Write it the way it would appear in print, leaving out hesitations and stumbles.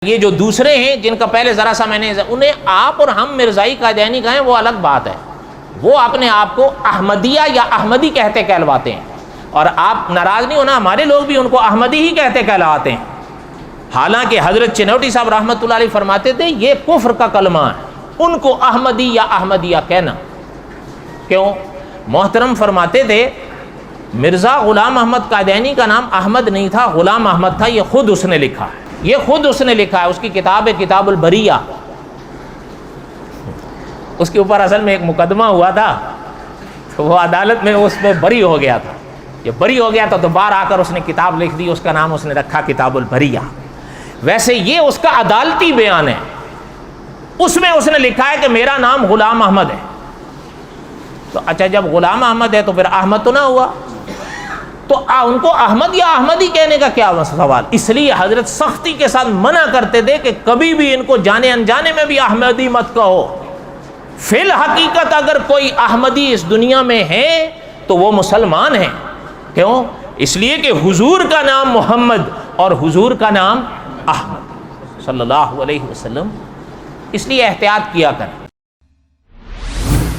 یہ جو دوسرے ہیں جن کا پہلے ذرا سا میں نے انہیں آپ اور ہم مرزائی قادیانی کہیں وہ الگ بات ہے، وہ اپنے آپ کو احمدیہ یا احمدی کہتے کہلواتے ہیں، اور آپ ناراض نہیں ہونا، ہمارے لوگ بھی ان کو احمدی ہی کہتے کہلاتے ہیں، حالانکہ حضرت چنوٹی صاحب رحمۃ اللہ علیہ فرماتے تھے یہ کفر کا کلمہ ہے ان کو احمدی یا احمدیہ کہنا۔ کیوں؟ محترم فرماتے تھے مرزا غلام احمد قادیانی کا نام احمد نہیں تھا، غلام احمد تھا، یہ خود اس نے لکھا ہے، یہ خود اس نے لکھا ہے، اس کی کتاب ہے کتاب البریہ، اس کے اوپر اصل میں ایک مقدمہ ہوا تھا تو وہ عدالت میں اس میں بری ہو گیا تھا، یہ بری ہو گیا تھا تو باہر آ کر اس نے کتاب لکھ دی، اس کا نام اس نے رکھا کتاب البریہ۔ ویسے یہ اس کا عدالتی بیان ہے، اس میں اس نے لکھا ہے کہ میرا نام غلام احمد ہے، تو اچھا جب غلام احمد ہے تو پھر احمد تو نہ ہوا، تو ان کو احمد یا احمدی کہنے کا کیا سوال؟ اس لیے حضرت سختی کے ساتھ منع کرتے تھے کہ کبھی بھی ان کو جانے انجانے میں بھی احمدی مت کہو۔ فی الحقیقت اگر کوئی احمدی اس دنیا میں ہے تو وہ مسلمان ہیں۔ کیوں؟ اس لیے کہ حضور کا نام محمد اور حضور کا نام احمد صلی اللہ علیہ وسلم، اس لیے احتیاط کیا کریں۔